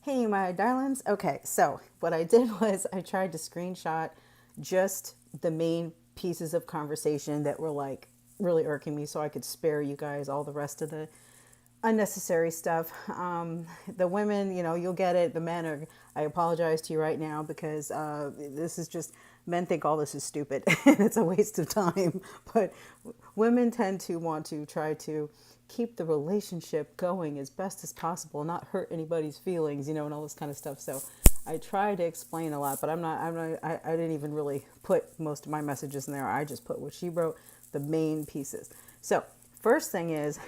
Hey, my darlings. Okay, so what I did was I tried to screenshot just the main pieces of conversation that were like really irking me so I could spare you guys all the rest of the unnecessary stuff. The women, you'll get it. The men are, I apologize to you right now because this is just, men think all this is stupid and it's a waste of time. But women tend to want to try to keep the relationship going as best as possible, not hurt anybody's feelings, and all this kind of stuff. So I try to explain a lot, but I didn't even really put most of my messages in there. I just put what she wrote, the main pieces. So first thing is,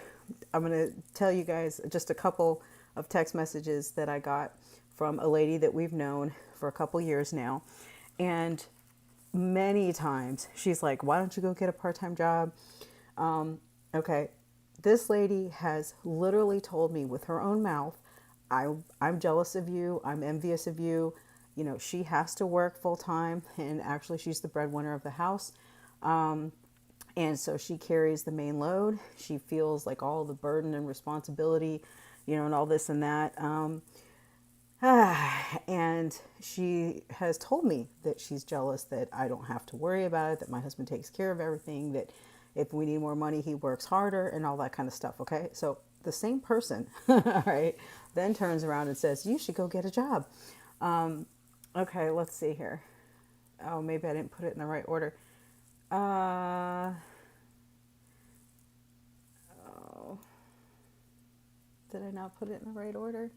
I'm going to tell you guys just a couple of text messages that I got from a lady that we've known for a couple years now. And many times she's like, why don't you go get a part-time job? Okay. This lady has literally told me with her own mouth, I'm jealous of you. I'm envious of you. She has to work full time, and actually she's the breadwinner of the house. And so she carries the main load. She feels like all the burden and responsibility, and all this and that. And she has told me that she's jealous that I don't have to worry about it, that my husband takes care of everything, that if we need more money, he works harder and all that kind of stuff. Okay. So the same person, all right, then turns around and says, you should go get a job. Okay. Let's see here. Oh, maybe I didn't put it in the right order. Uh, oh, did I not put it in the right order?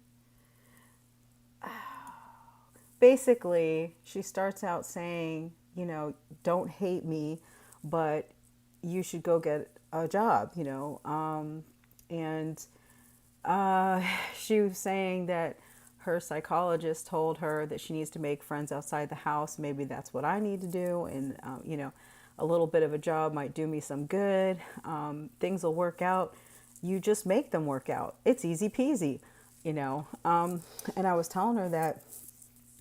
Basically, she starts out saying, don't hate me, but you should go get a job, and she was saying that her psychologist told her that she needs to make friends outside the house. Maybe that's what I need to do. And, a little bit of a job might do me some good. Things will work out. You just make them work out. It's easy peasy, you know. And I was telling her that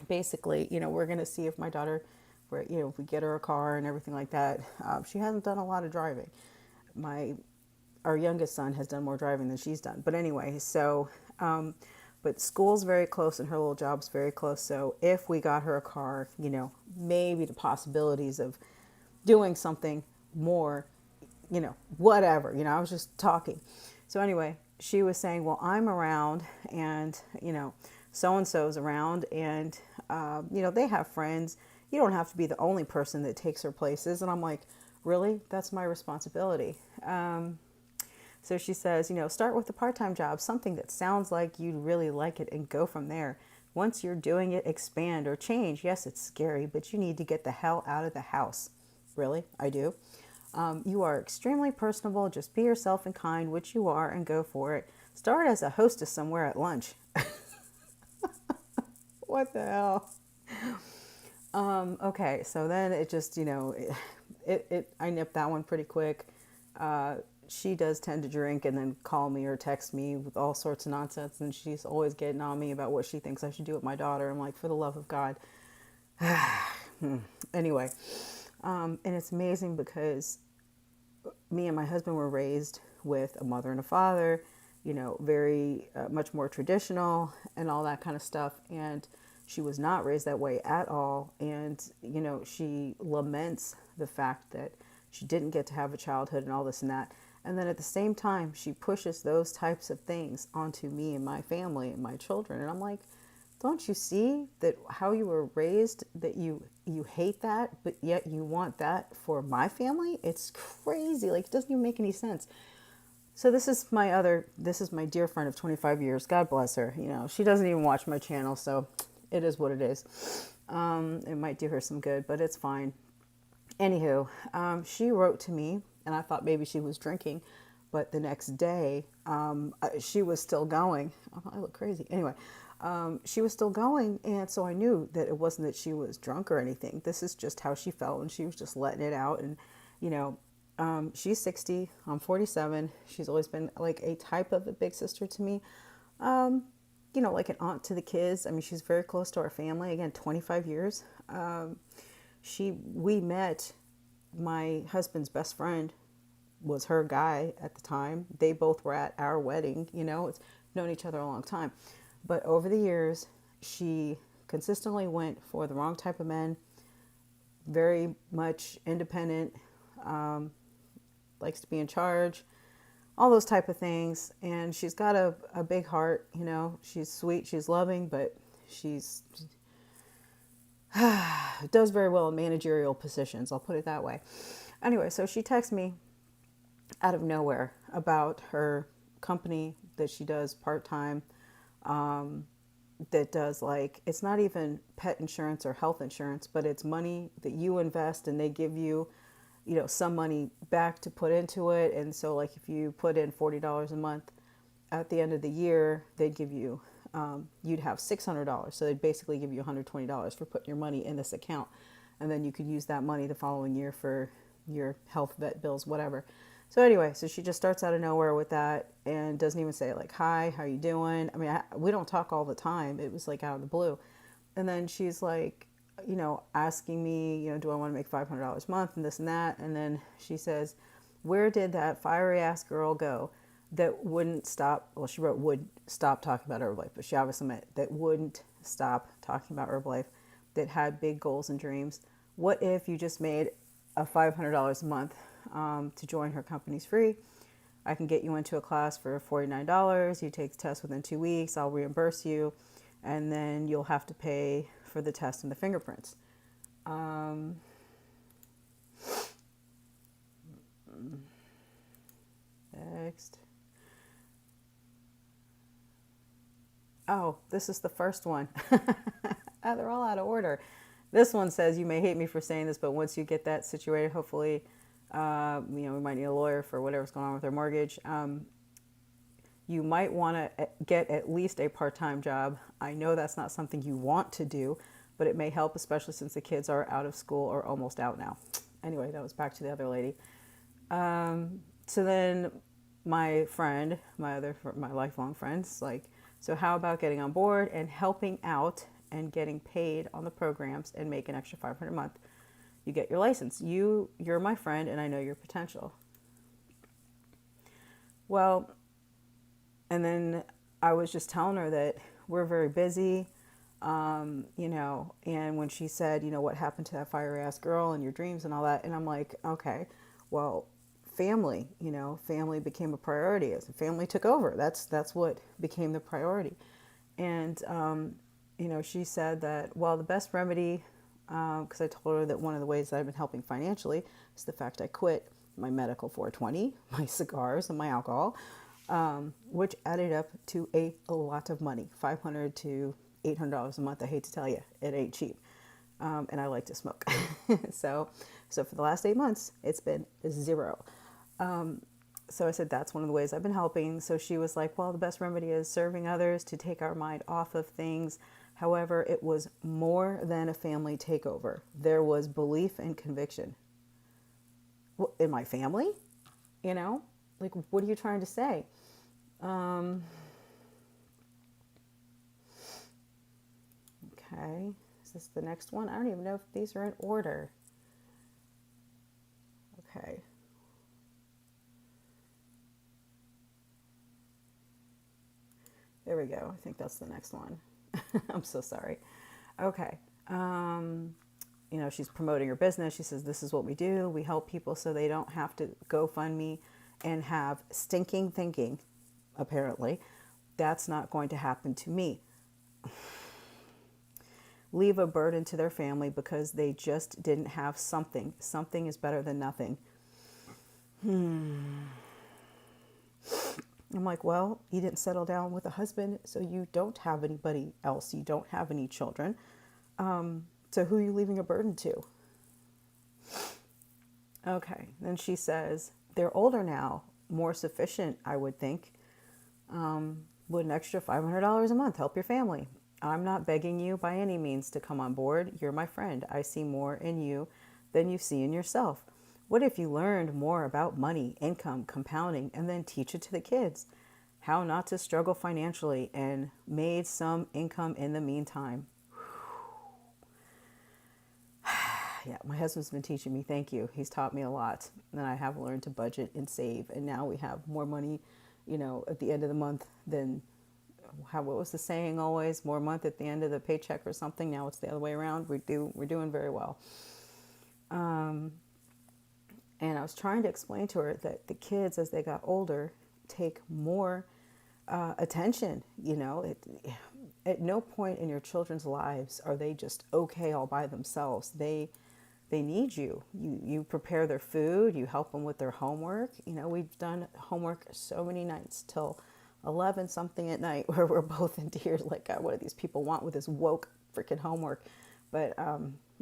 basically, we're going to see if my daughter, if we get her a car and everything like that. She hasn't done a lot of driving. My Our youngest son has done more driving than she's done. But anyway, so, but school's very close and her little job's very close. So if we got her a car, maybe the possibilities of doing something more, whatever, I was just talking. So anyway, she was saying, well, I'm around and, so-and-so's around and, they have friends. You don't have to be the only person that takes her places. And I'm like, really? That's my responsibility. So she says, start with a part-time job, something that sounds like you'd really like it and go from there. Once you're doing it, expand or change. Yes, it's scary, but you need to get the hell out of the house. Really? I do. You are extremely personable. Just be yourself and kind, which you are, and go for it. Start as a hostess somewhere at lunch. What the hell? Okay, so then it just, I nipped that one pretty quick. She does tend to drink and then call me or text me with all sorts of nonsense, and she's always getting on me about what she thinks I should do with my daughter. I'm like, for the love of God. Anyway, and it's amazing because me and my husband were raised with a mother and a father, very much more traditional and all that kind of stuff. And she was not raised that way at all. And, she laments the fact that she didn't get to have a childhood and all this and that. And then at the same time, she pushes those types of things onto me and my family and my children. And I'm like, don't you see that how you were raised, that you hate that, but yet you want that for my family? It's crazy. Like, it doesn't even make any sense. So this is my dear friend of 25 years. God bless her. She doesn't even watch my channel, so it is what it is. It might do her some good, but it's fine. Anywho, she wrote to me, and I thought maybe she was drinking, but the next day, she was still going. Oh, I look crazy. Anyway, she was still going, and so I knew that it wasn't that she was drunk or anything. This is just how she felt, and she was just letting it out. And she's 60, I'm 47. She's always been like a type of a big sister to me, like an aunt to the kids. I mean, she's very close to our family. Again, 25 years. We met. My husband's best friend was her guy at the time. They both were at our wedding. It's known each other a long time. But over the years, she consistently went for the wrong type of men, very much independent, um, likes to be in charge, all those type of things. And she's got a big heart, you know, she's sweet, she's loving, but she's does very well in managerial positions. I'll put it that way. Anyway, so she texts me out of nowhere about her company that she does part-time, that does, like, it's not even pet insurance or health insurance, but it's money that you invest and they give you, you know, some money back to put into it. And so, like, if you put in $40 a month, at the end of the year they'd give you, you'd have $600. So they'd basically give you $120 for putting your money in this account, and then you could use that money the following year for your health, vet bills, whatever. So anyway, so she just starts out of nowhere with that and doesn't even say, like, hi, how you doing? I mean, we don't talk all the time. It was like out of the blue. And then she's like, you know, asking me, you know, do I want to make $500 a month and this and that? And then she says, where did that fiery ass girl go that wouldn't stop? Well, she wrote would stop talking about Herbalife, but she obviously meant that wouldn't stop talking about Herbalife, that had big goals and dreams. What if you just made a $500 a month to join her company's free? I can get you into a class for $49. You take the test within 2 weeks. I'll reimburse you. And then you'll have to pay for the test and the fingerprints. Next. Oh, this is the first one. They're all out of order. This one says, you may hate me for saying this, but once you get that situated, hopefully, you know, we might need a lawyer for whatever's going on with their mortgage. You might want to get at least a part-time job. I know that's not something you want to do, but it may help, especially since the kids are out of school or almost out now. Anyway, that was back to the other lady. So then my friend, my lifelong friends, like, so how about getting on board and helping out and getting paid on the programs and make an extra $500 a month? You get your license. You're my friend and I know your potential. Well, and then I was just telling her that we're very busy, you know, and when she said, you know, what happened to that fiery ass girl and your dreams and all that, and I'm like, okay, well, family, you know, family became a priority as the family took over. That's what became the priority. And, you know, she said that, well, the best remedy, because I told her that one of the ways that I've been helping financially is the fact I quit my medical 420, my cigars, and my alcohol, which added up to a lot of money, $500 to $800 a month. I hate to tell you, it ain't cheap. And I like to smoke. So for the last 8 months, it's been zero. So I said, that's one of the ways I've been helping. So she was like, well, the best remedy is serving others to take our mind off of things. However, it was more than a family takeover. There was belief and conviction. In my family? You know? Like, what are you trying to say? Okay. Is this the next one? I don't even know if these are in order. Okay. There we go. I think that's the next one. I'm so sorry. Okay. You know, she's promoting her business. She says, this is what we do. We help people so they don't have to GoFundMe and have stinking thinking, apparently. That's not going to happen to me. Leave a burden to their family because they just didn't have something. Something is better than nothing. I'm like, well, you didn't settle down with a husband, so you don't have anybody else. You don't have any children. So who are you leaving a burden to? Okay. Then she says, they're older now, more sufficient, I would think. Would an extra $500 a month help your family? I'm not begging you by any means to come on board. You're my friend. I see more in you than you see in yourself. What if you learned more about money, income, compounding, and then teach it to the kids? How not to struggle financially and made some income in the meantime. Yeah, my husband's been teaching me, thank you. He's taught me a lot. And I have learned to budget and save. And now we have more money, you know, at the end of the month than what was the saying always? More month at the end of the paycheck or something. Now it's the other way around. We're doing very well. And I was trying to explain to her that the kids, as they got older, take more attention. At no point in your children's lives are they just okay all by themselves. They need you. You prepare their food. You help them with their homework. We've done homework so many nights till 11 something at night where we're both in tears like, God, what do these people want with this woke freaking homework? But,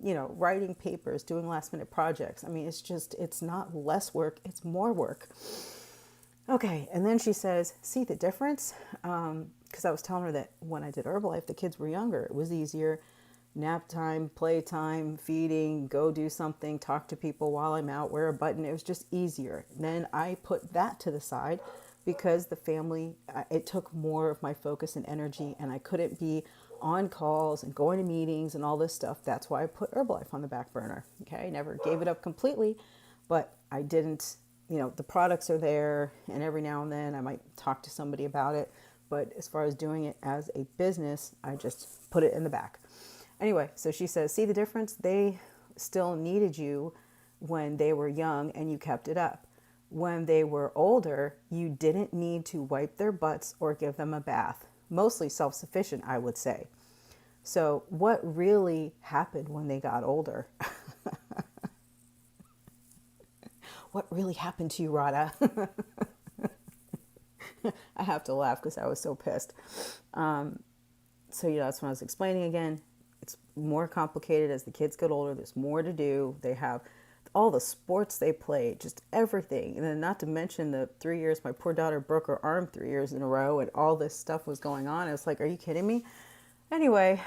writing papers, doing last minute projects. I mean, it's not less work, it's more work. Okay, and then she says, see the difference? Because I was telling her that when I did Herbalife, the kids were younger. It was easier. Nap time, play time, feeding, go do something, talk to people while I'm out, wear a button. It was just easier. Then I put that to the side because the family, it took more of my focus and energy, and I couldn't be on calls and going to meetings and all this stuff. That's why I put Herbalife on the back burner. Okay, I never gave it up completely, but I didn't, the products are there, and every now and then I might talk to somebody about it. But as far as doing it as a business, I just put it in the back. Anyway, so she says, see the difference? They still needed you when they were young and you kept it up. When they were older, you didn't need to wipe their butts or give them a bath. Mostly self-sufficient, I would say. So what really happened when they got older? What really happened to you, Radha? I have to laugh because I was so pissed. So that's when I was explaining again. It's more complicated as the kids get older. There's more to do. They have all the sports they play, just everything. And then not to mention the 3 years my poor daughter broke her arm 3 years in a row and all this stuff was going on. It's like, are you kidding me? Anyway,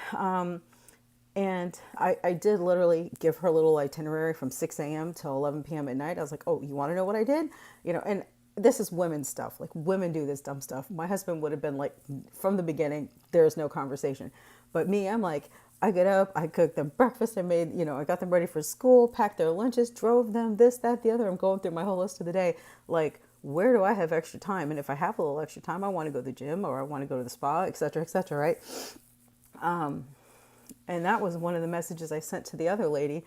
and I did literally give her a little itinerary from 6 a.m. till 11 p.m. at night. I was like, oh, you want to know what I did? And this is women's stuff. Like, women do this dumb stuff. My husband would have been like, from the beginning, there's no conversation. But me, I'm like, I get up, I cook them breakfast, I made, I got them ready for school, packed their lunches, drove them, this, that, the other. I'm going through my whole list of the day. Like, where do I have extra time? And if I have a little extra time, I want to go to the gym or I want to go to the spa, et cetera, right? And that was one of the messages I sent to the other lady,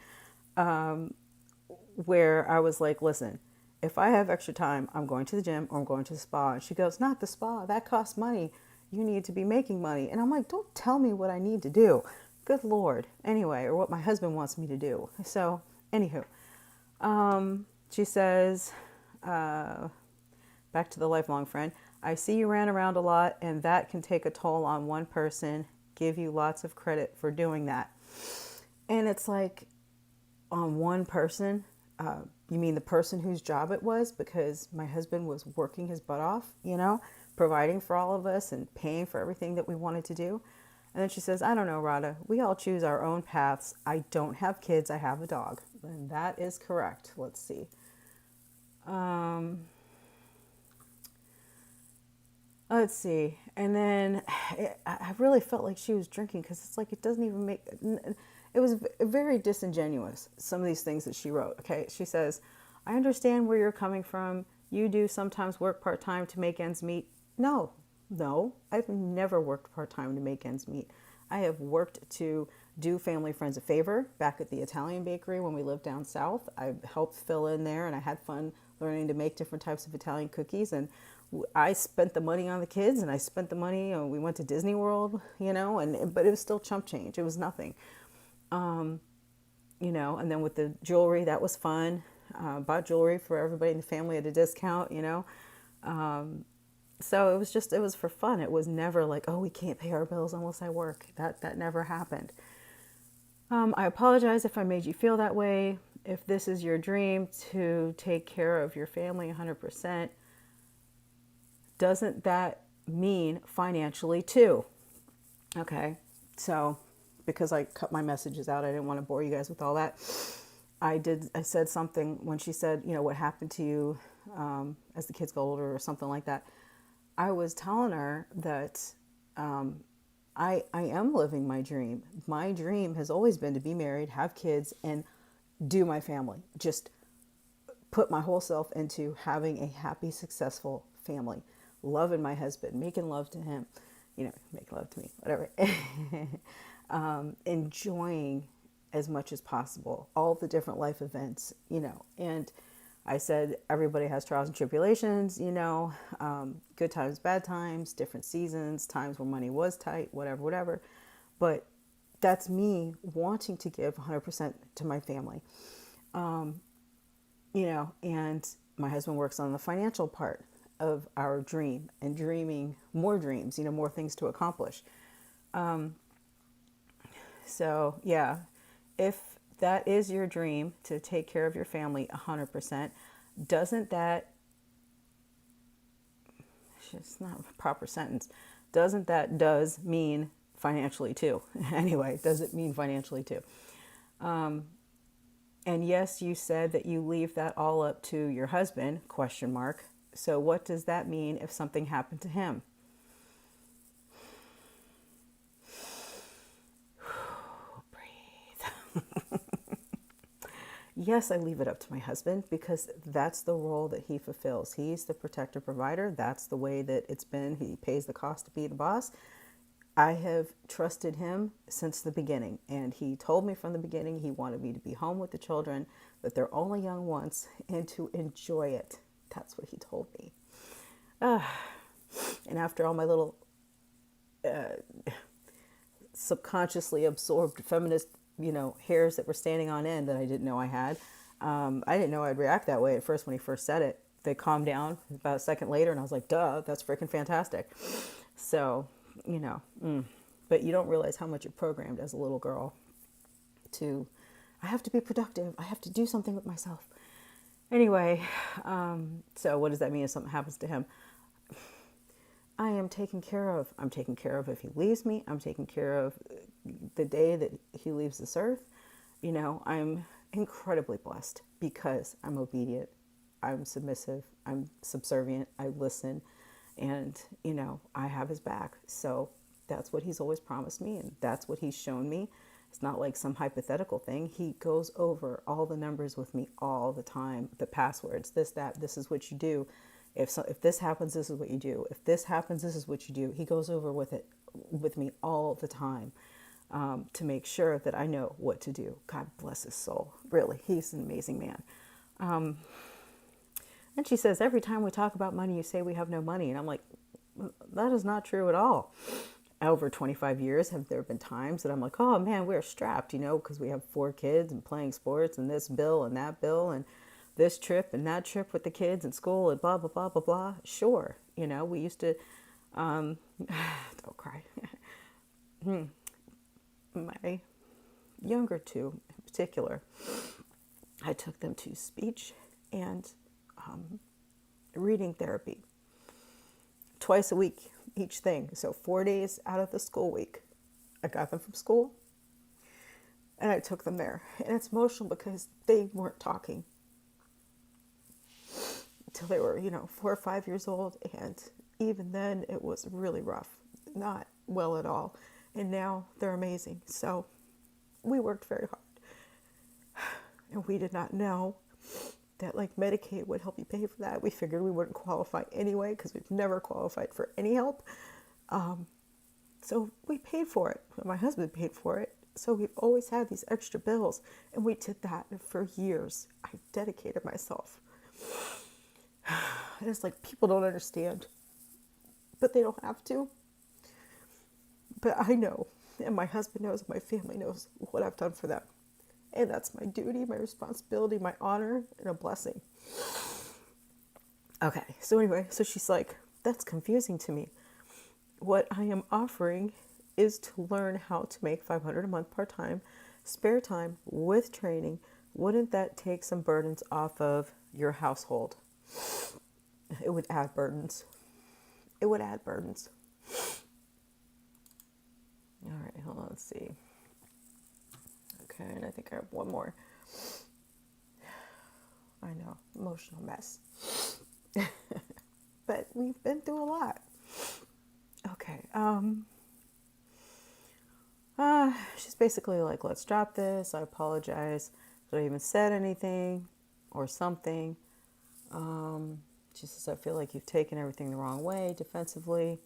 where I was like, listen, if I have extra time, I'm going to the gym or I'm going to the spa. And she goes, not the spa, that costs money. You need to be making money. And I'm like, don't tell me what I need to do. Good Lord. Anyway, or what my husband wants me to do. So, anywho, she says, back to the lifelong friend, I see you ran around a lot and that can take a toll on one person. Give you lots of credit for doing that. And it's like, on one person, you mean the person whose job it was? Because my husband was working his butt off, providing for all of us and paying for everything that we wanted to do. And then she says, I don't know, Radha, we all choose our own paths. I don't have kids, I have a dog. And that is correct. Let's see. Let's see. And then I really felt like she was drinking because it's like it doesn't even make... It was very disingenuous, some of these things that she wrote. Okay, she says, I understand where you're coming from. You do sometimes work part-time to make ends meet. No, I've never worked part-time to make ends meet. I have worked to do family friends a favor back at the Italian bakery when we lived down south. I helped fill in there and I had fun learning to make different types of Italian cookies. And I spent the money on the kids and I spent the money, we went to Disney World, but it was still chump change. It was nothing. And then with the jewelry, that was fun. Bought jewelry for everybody in the family at a discount, So it was for fun. It was never like, oh, we can't pay our bills unless I work. That never happened. I apologize if I made you feel that way. If this is your dream to take care of your family 100%, doesn't that mean financially too? Okay, so because I cut my messages out, I didn't want to bore you guys with all that. I said something when she said, what happened to you as the kids got older or something like that. I was telling her that I am living my dream. My dream has always been to be married, have kids, and do my family. Just put my whole self into having a happy, successful family. Loving my husband, making love to him, make love to me, whatever. Enjoying as much as possible all the different life events, and I said everybody has trials and tribulations, good times, bad times, different seasons, times where money was tight, whatever, whatever. But that's me wanting to give 100% to my family, and my husband works on the financial part of our dream and dreaming more dreams, more things to accomplish. So, yeah, if that is your dream to take care of your family 100%, doesn't that, it's not a proper sentence, doesn't that does mean financially too? Anyway, does it mean financially too? And yes, you said that you leave that all up to your husband, question mark. So what does that mean if something happened to him? Breathe. Yes, I leave it up to my husband because that's the role that he fulfills. He's the protector provider. That's the way that it's been. He pays the cost to be the boss. I have trusted him since the beginning, and he told me from the beginning he wanted me to be home with the children, that they're only young once, and to enjoy it. That's what he told me. And after all my little subconsciously absorbed feminist, hairs that were standing on end that I didn't know I had, I didn't know I'd react that way at first when he first said it. They calmed down about a second later, and I was like, duh, that's freaking fantastic. So, but you don't realize how much you're programmed as a little girl to, I have to be productive. I have to do something with myself. Anyway, so what does that mean if something happens to him? I am taken care of. I'm taken care of if he leaves me. I'm taken care of the day that he leaves this earth. I'm incredibly blessed because I'm obedient. I'm submissive. I'm subservient. I listen. And, I have his back. So that's what he's always promised me. And that's what he's shown me. It's not like some hypothetical thing. He goes over all the numbers with me all the time. The passwords, this, that, this is what you do. If this happens, this is what you do. If this happens, this is what you do. He goes over with me all the time to make sure that I know what to do. God bless his soul. Really, he's an amazing man. And she says, every time we talk about money, you say we have no money. And I'm like, that is not true at all. Over 25 years, have there been times that I'm like, oh man, we're strapped, because we have 4 kids and playing sports and this bill and that bill and this trip and that trip with the kids and school and blah, blah, blah, blah, blah. Sure. We used to, don't cry. My younger 2 in particular, I took them to speech and reading therapy twice a week, each thing. So 4 days out of the school week, I got them from school and I took them there. And it's emotional because they weren't talking until they were, 4 or 5 years old. And even then it was really rough, not well at all. And now they're amazing. So we worked very hard and we did not know that Medicaid would help you pay for that. We figured we wouldn't qualify anyway because we've never qualified for any help. So we paid for it. My husband paid for it. So we've always had these extra bills. And we did that for years. I dedicated myself. And it's people don't understand. But they don't have to. But I know. And my husband knows. My family knows what I've done for them. And that's my duty, my responsibility, my honor, and a blessing. Okay, so anyway, so she's like, that's confusing to me. What I am offering is to learn how to make $500 a month part-time, spare time with training. Wouldn't that take some burdens off of your household? It would add burdens. It would add burdens. All right, hold on, let's see. Okay, and I think I have one more. I know, emotional mess. But we've been through a lot. Okay, she's basically like, let's drop this. I apologize that I even said anything or something. She says, I feel like you've taken everything the wrong way, defensively.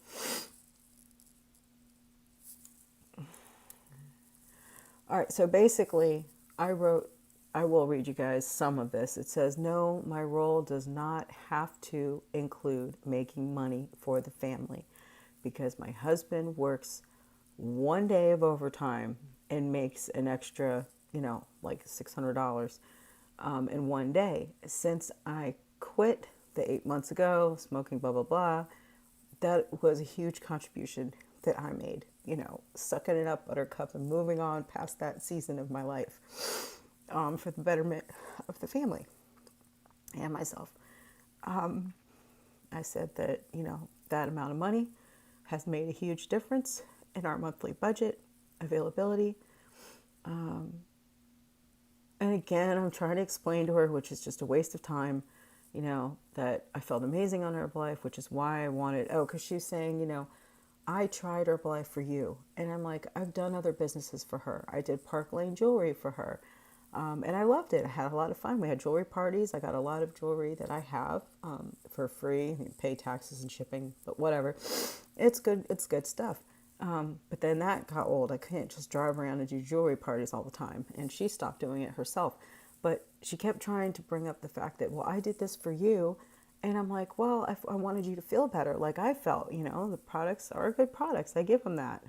All right, so basically, I will read you guys some of this. It says, no, my role does not have to include making money for the family because my husband works 1 day of overtime and makes an extra, like $600 in 1 day. Since I quit the 8 months ago, smoking, blah, blah, blah, that was a huge contribution that I made, sucking it up, buttercup, and moving on past that season of my life for the betterment of the family and myself. I said that, that amount of money has made a huge difference in our monthly budget availability. And again, I'm trying to explain to her, which is just a waste of time, that I felt amazing on Herbalife, which is why I wanted, because she was saying, I tried Herbalife for you. And I'm like, I've done other businesses for her. I did Park Lane Jewelry for her. And I loved it. I had a lot of fun. We had jewelry parties. I got a lot of jewelry that I have for free. You pay taxes and shipping, but whatever. It's good. It's good stuff. But then that got old. I couldn't just drive around and do jewelry parties all the time. And she stopped doing it herself. But she kept trying to bring up the fact that, well, I did this for you. And I'm like, well, I wanted you to feel better like I felt. The products are good products. I give them that.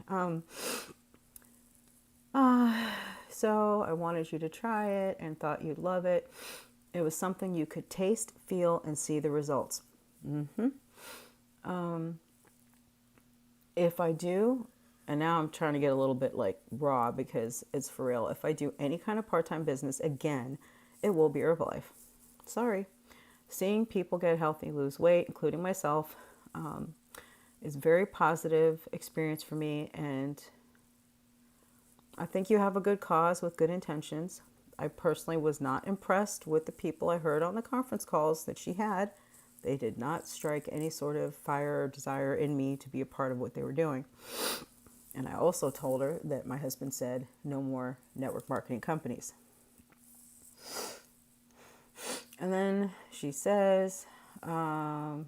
So I wanted you to try it and thought you'd love it. It was something you could taste, feel, and see the results. If I do, and now I'm trying to get a little bit like raw because it's for real. If I do any kind of part-time business again, it will be Herbalife. Sorry. Seeing people get healthy, lose weight, including myself, is a very positive experience for me. And I think you have a good cause with good intentions. I personally was not impressed with the people I heard on the conference calls that she had. They did not strike any sort of fire or desire in me to be a part of what they were doing. And I also told her that my husband said no more network marketing companies. And then she says, okay,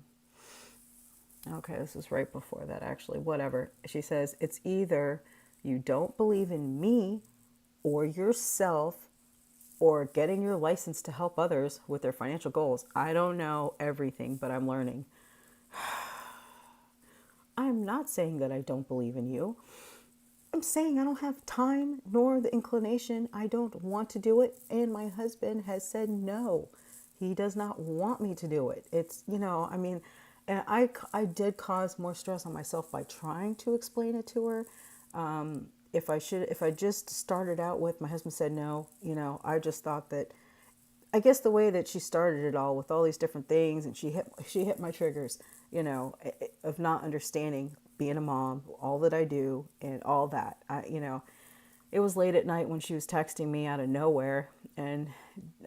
this is right before that actually, whatever. She says, it's either you don't believe in me or yourself or getting your license to help others with their financial goals. I don't know everything, but I'm learning. I'm not saying that I don't believe in you. I'm saying I don't have time nor the inclination. I don't want to do it. And my husband has said no. He does not want me to do it. It's, and I did cause more stress on myself by trying to explain it to her. If I just started out with my husband said no, I just thought that, I guess the way that she started it all with all these different things, and she hit my triggers, of not understanding being a mom, all that I do and all that. It was late at night when she was texting me out of nowhere, and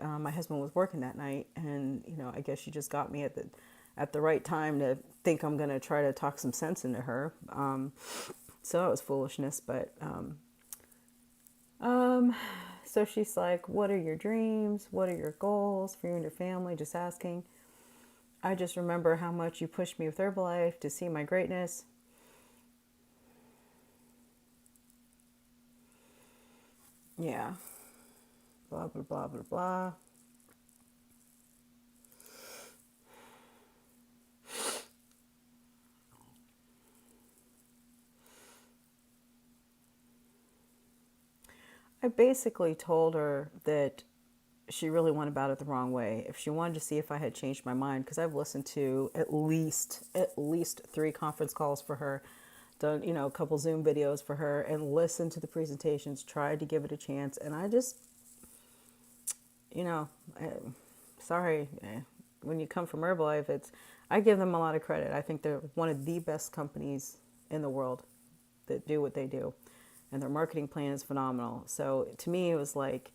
my husband was working that night, and I guess she just got me at the right time to think I'm gonna try to talk some sense into her. So that was foolishness, but so she's like, what are your dreams? What are your goals for you and your family? Just asking. I just remember how much you pushed me with Herbalife to see my greatness. Yeah. Blah, blah, blah, blah, blah. I basically told her that she really went about it the wrong way. If she wanted to see if I had changed my mind, because I've listened to at least 3 conference calls for her, done, a couple Zoom videos for her, and listened to the presentations, tried to give it a chance. And I just, sorry, when you come from Herbalife, I give them a lot of credit. I think they're one of the best companies in the world that do what they do. And their marketing plan is phenomenal. So to me, it was like,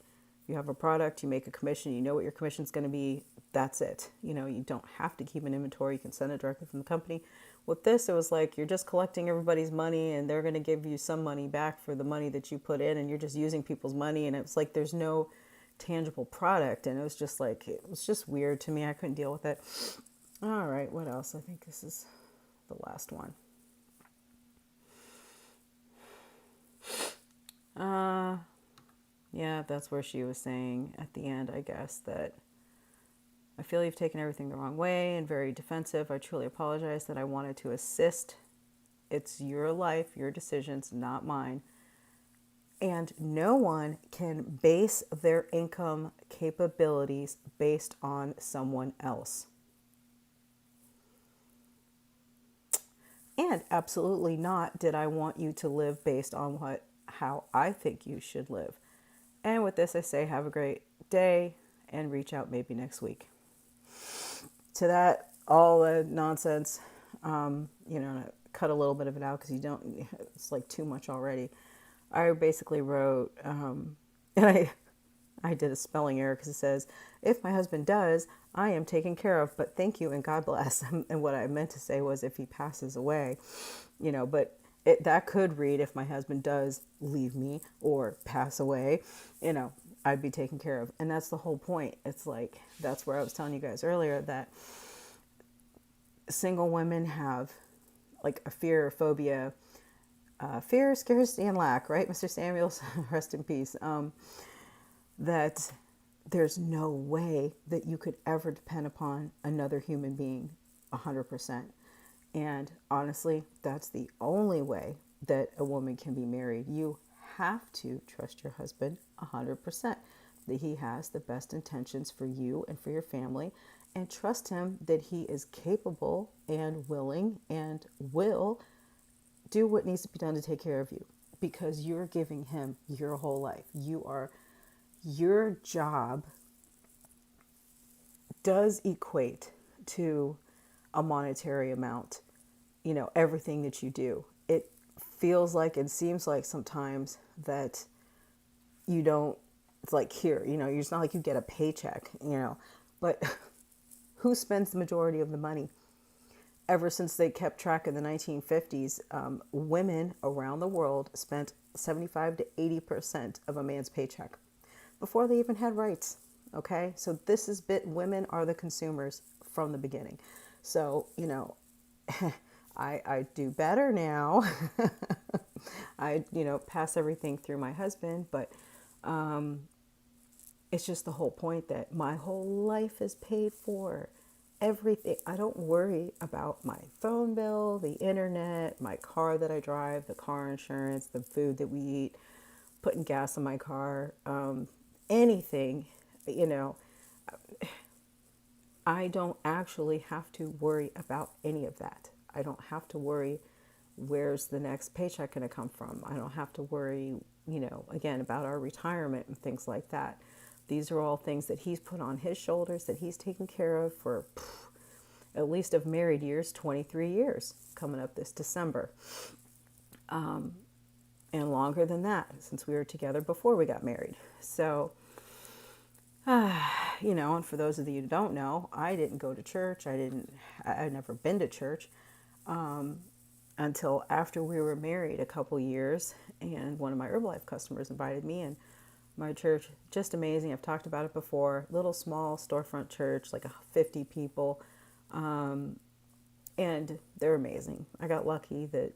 you have a product, you make a commission, you know what your commission's going to be, that's it. You don't have to keep an inventory, you can send it directly from the company. With this, it was like, you're just collecting everybody's money and they're going to give you some money back for the money that you put in, and you're just using people's money, and it's like there's no tangible product, and it was just weird to me. I couldn't deal with it. All right, what else? I think this is the last one. Yeah, that's where she was saying at the end, I guess, that I feel you've taken everything the wrong way and very defensive. I truly apologize that I wanted to assist. It's your life, your decisions, not mine. And no one can base their income capabilities based on someone else. And absolutely not did I want you to live based on how I think you should live. And with this, I say have a great day and reach out maybe next week. To that, all the nonsense, cut a little bit of it out because it's like too much already. I basically wrote, and I did a spelling error because it says, if my husband does, I am taken care of, but thank you and God bless. And what I meant to say was if he passes away, but that could read if my husband does leave me or pass away, I'd be taken care of. And that's the whole point. It's like, that's where I was telling you guys earlier that single women have like a fear or phobia, fear, scarcity, and lack, right? Mr. Samuels, rest in peace. That there's no way that you could ever depend upon another human being 100%. And honestly, that's the only way that a woman can be married. You have to trust your husband 100%, that he has the best intentions for you and for your family, and trust him that he is capable and willing and will do what needs to be done to take care of you, because you're giving him your whole life. Your job does equate to a monetary amount, everything that you do. It feels like and seems like sometimes that you don't, it's like here, it's not like you get a paycheck, but who spends the majority of the money? Ever since they kept track in the 1950s, women around the world spent 75 to 80% of a man's paycheck before they even had rights. Okay, so women are the consumers from the beginning. So, I do better now. I, pass everything through my husband, but it's just the whole point that my whole life is paid for. Everything. I don't worry about my phone bill, the internet, my car that I drive, the car insurance, the food that we eat, putting gas in my car, anything, I don't actually have to worry about any of that. I don't have to worry where's the next paycheck going to come from. I don't have to worry, again, about our retirement and things like that. These are all things that he's put on his shoulders, that he's taken care of for at least of married years, 23 years coming up this December. And longer than that, since we were together before we got married. So, and for those of you who don't know, I didn't go to church. I'd never been to church until after we were married a couple years. And one of my Herbalife customers invited me, and my church, just amazing. I've talked about it before. Little small storefront church, like 50 people. And they're amazing. I got lucky that,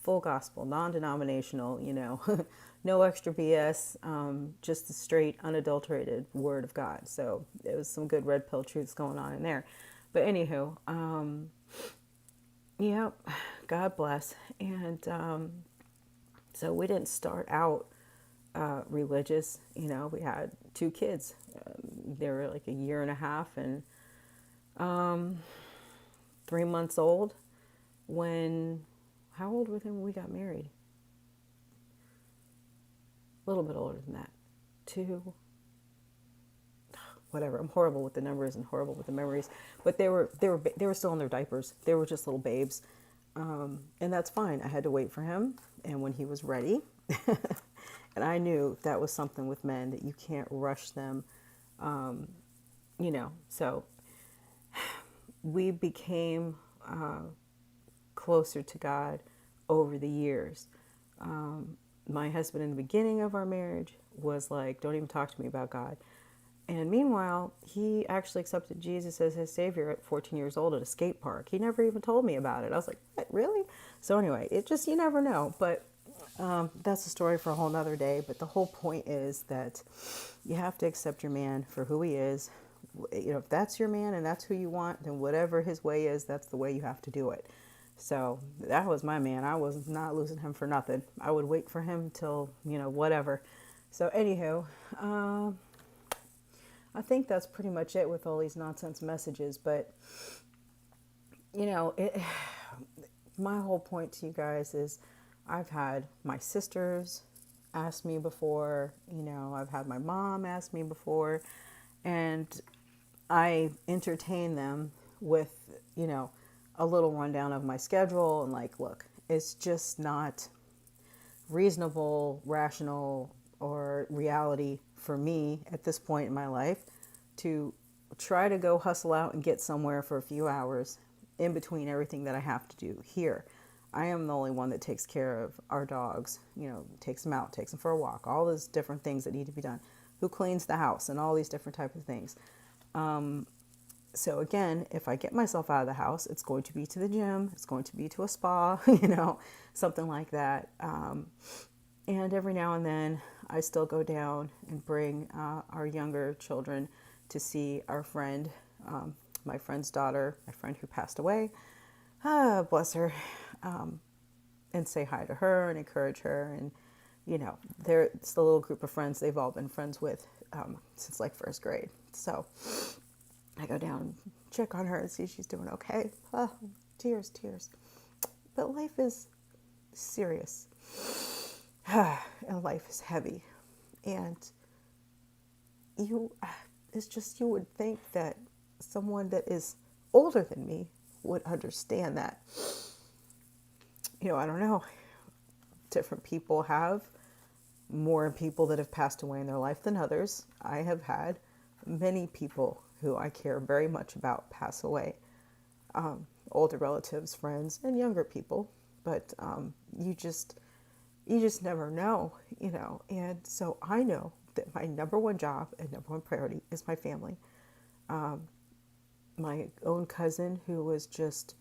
full gospel, non-denominational, no extra BS, just the straight, unadulterated word of God. So it was some good red pill truths going on in there. But anywho, God bless. And so we didn't start out religious. We had 2 kids. They were like a year and a half and 3 months old how old were they when we got married? A little bit older than that. 2, whatever. I'm horrible with the numbers and horrible with the memories, but they were still in their diapers. They were just little babes. And that's fine. I had to wait for him, and when he was ready, and I knew that was something with men, that you can't rush them, so we became closer to God over the years. My husband in the beginning of our marriage was like, don't even talk to me about God. And meanwhile, he actually accepted Jesus as his Savior at 14 years old at a skate park. He never even told me about it. I was like, what, really? So anyway, it just, you never know. But That's a story for a whole nother day. But the whole point is that you have to accept your man for who he is. If that's your man and that's who you want, then whatever his way is, that's the way you have to do it. So that was my man. I was not losing him for nothing. I would wait for him till, whatever. So anywho, I think that's pretty much it with all these nonsense messages. But, it, my whole point to you guys is I've had my sisters ask me before, I've had my mom ask me before, and I entertain them with, a little rundown of my schedule and like, look, it's just not reasonable, rational, or reality for me at this point in my life to try to go hustle out and get somewhere for a few hours in between everything that I have to do here. I am the only one that takes care of our dogs, takes them out, takes them for a walk, all those different things that need to be done, who cleans the house and all these different types of things. So again, if I get myself out of the house, it's going to be to the gym, it's going to be to a spa, something like that. And every now and then I still go down and bring our younger children to see our friend, my friend's daughter, my friend who passed away, bless her, and say hi to her and encourage her. And, it's the little group of friends they've all been friends with since like first grade. So I go down and check on her and see she's doing okay. Oh, tears. But life is serious. And life is heavy. And it's just, you would think that someone that is older than me would understand that. I don't know. Different people have more people that have passed away in their life than others. I have had many people who I care very much about pass away. Older relatives, friends, and younger people. But you just never know, And so I know that my number one job and number one priority is my family. My own cousin, who was just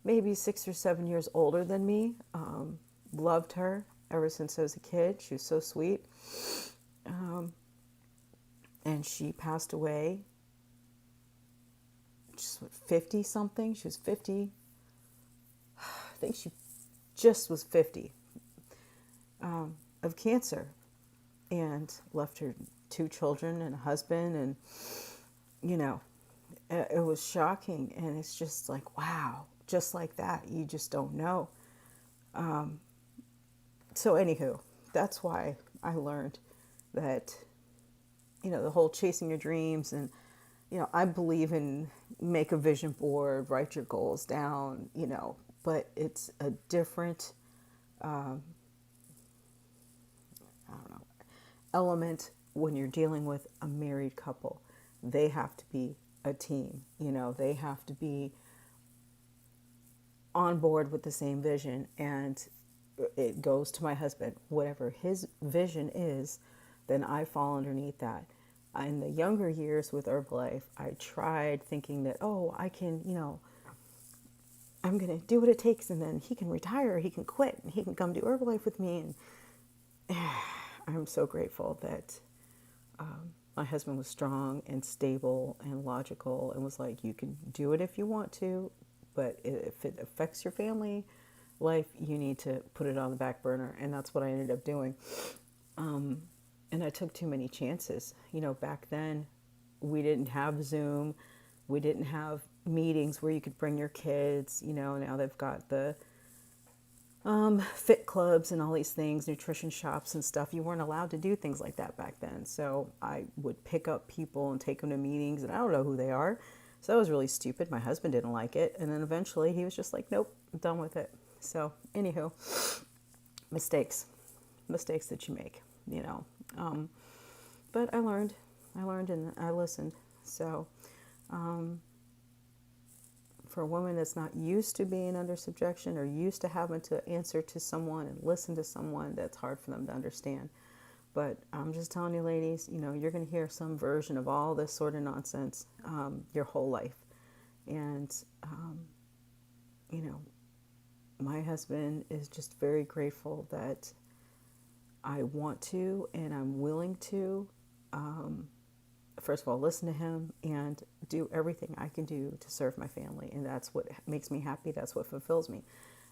maybe 6 or 7 years older than me, loved her ever since I was a kid. She was so sweet. And she passed away just 50 something. She was 50. I think she just was 50 of cancer, and left her 2 children and a husband. And, it was shocking. And it's just like, wow, just like that. You just don't know. So anywho, that's why I learned that, the whole chasing your dreams. And, I believe in make a vision board, write your goals down, but it's a different, element when you're dealing with a married couple. They have to be a team, they have to be on board with the same vision. And it goes to my husband. Whatever his vision is, then I fall underneath that. In the younger years with Herbalife, I tried thinking that, I can, I'm going to do what it takes, and then he can retire, he can quit, and he can come do Herbalife with me. And I'm so grateful that my husband was strong and stable and logical and was like, you can do it if you want to, but if it affects your family life, you need to put it on the back burner. And that's what I ended up doing. And I took too many chances. Back then we didn't have Zoom. We didn't have meetings where you could bring your kids. Now they've got the fit clubs and all these things, nutrition shops and stuff. You weren't allowed to do things like that back then. So I would pick up people and take them to meetings, and I don't know who they are. So that was really stupid. My husband didn't like it. And then eventually he was just like, nope, I'm done with it. So anywho, mistakes that you make, but I learned and I listened. So, for a woman that's not used to being under subjection or used to having to answer to someone and listen to someone, that's hard for them to understand. But I'm just telling you, ladies, you're going to hear some version of all this sort of nonsense your whole life. And, my husband is just very grateful that I want to and I'm willing to, first of all, listen to him and do everything I can do to serve my family. And that's what makes me happy. That's what fulfills me.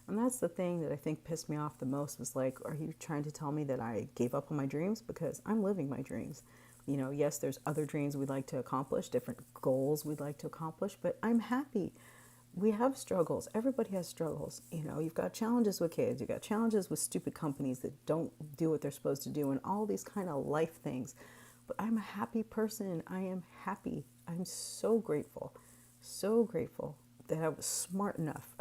And that's the thing that I think pissed me off the most was like, are you trying to tell me that I gave up on my dreams? Because I'm living my dreams. You know, yes, there's other dreams we'd like to accomplish, different goals we'd like to accomplish, but I'm happy. We have struggles. Everybody has struggles. You know, you've got challenges with kids. You've got challenges with stupid companies that don't do what they're supposed to do and all these kind of life things. But I'm a happy person. I am happy. I'm so grateful that I was smart enough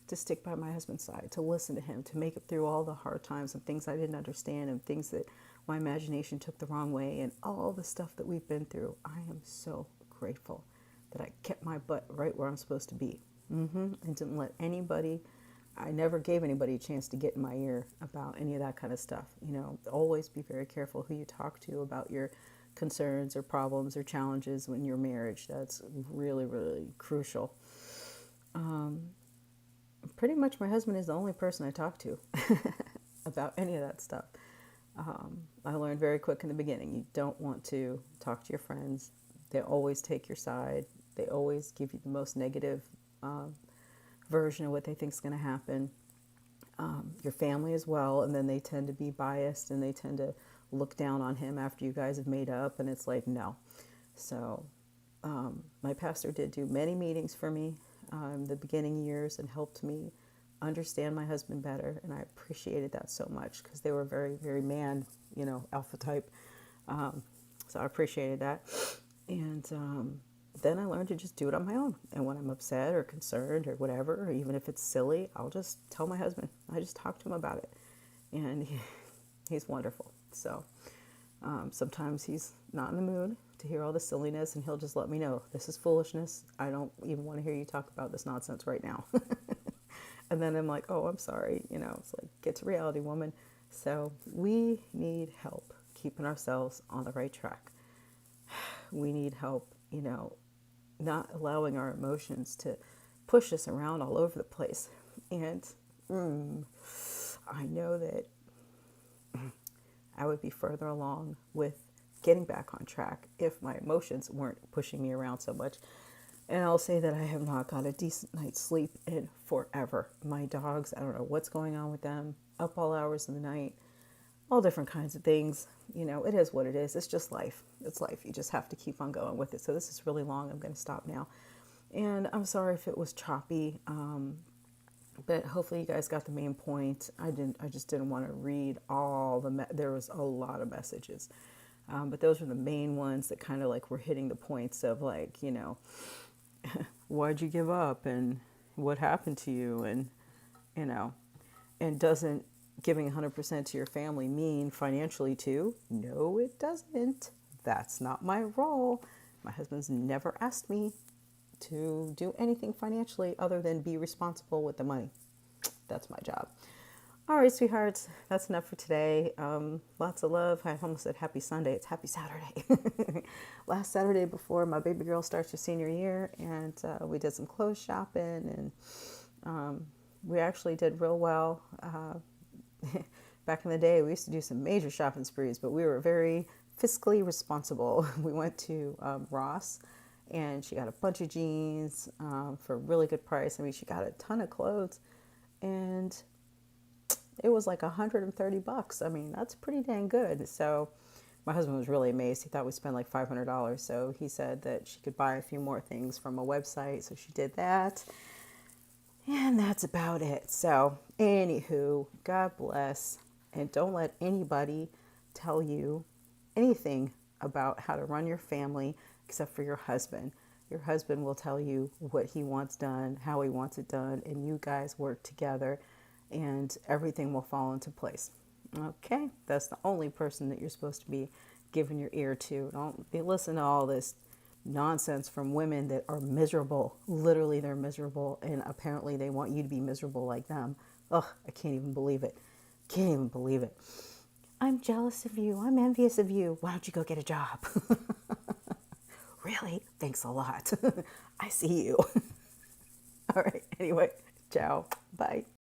to stick by my husband's side, to listen to him, to make it through all the hard times and things I didn't understand and things that my imagination took the wrong way and all the stuff that we've been through. I am so grateful that I kept my butt right where I'm supposed to be, and didn't let anybody, I never gave anybody a chance to get in my ear about any of that kind of stuff. You know, always be very careful who you talk to about your concerns or problems or challenges in your marriage. That's really, really crucial. Pretty much my husband is the only person I talk to about any of that stuff. I learned very quick in the beginning, you don't want to talk to your friends. They always take your side. They always give you the most negative version of what they think is going to happen. Your family as well, and then they tend to be biased and they tend to look down on him after you guys have made up, and it's like, no. So my pastor did do many meetings for me the beginning years and helped me understand my husband better, and I appreciated that so much because they were very, very man, alpha type. So I appreciated that. And then I learned to just do it on my own. And when I'm upset or concerned or whatever, or even if it's silly, I'll just tell my husband. I just talk to him about it. And he's wonderful. So sometimes he's not in the mood to hear all the silliness, and he'll just let me know, this is foolishness. I don't even want to hear you talk about this nonsense right now. And then I'm like, oh, I'm sorry. It's like, get to reality, woman. So we need help keeping ourselves on the right track. We need help, not allowing our emotions to push us around all over the place. And I know that I would be further along with getting back on track if my emotions weren't pushing me around so much. And I'll say that I have not got a decent night's sleep in forever. My dogs, I don't know what's going on with them, up all hours of the night, all different kinds of things. It is what it is. It's just life. It's life. You just have to keep on going with it. So this is really long. I'm going to stop now. And I'm sorry if it was choppy, but hopefully you guys got the main point. I just didn't want to read all there was a lot of messages. But those were the main ones that kind of like were hitting the points of like, why'd you give up and what happened to you? And, and doesn't giving 100% to your family mean financially too? No, it doesn't. That's not my role. My husband's never asked me to do anything financially other than be responsible with the money. That's my job. All right, sweethearts, that's enough for today. Lots of love. I almost said happy Sunday. It's happy Saturday. Last Saturday before my baby girl starts her senior year, and we did some clothes shopping, and we actually did real well. Back in the day, we used to do some major shopping sprees, but we were very fiscally responsible. We went to Ross, and she got a bunch of jeans for a really good price. I mean, she got a ton of clothes, and it was like $130. I mean, that's pretty dang good. So my husband was really amazed. He thought we spent like $500. So he said that she could buy a few more things from a website. So she did that. And that's about it. So anywho, God bless. And don't let anybody tell you anything about how to run your family except for your husband. Your husband will tell you what he wants done, how he wants it done, and you guys work together and everything will fall into place. Okay? That's the only person that you're supposed to be giving your ear to. Don't be listening to all this nonsense from women that are miserable. Literally, they're miserable, and apparently they want you to be miserable like them. Ugh, I can't even believe it. Can't even believe it. I'm jealous of you. I'm envious of you. Why don't you go get a job? Really? Thanks a lot. I see you. All right. Anyway, ciao. Bye.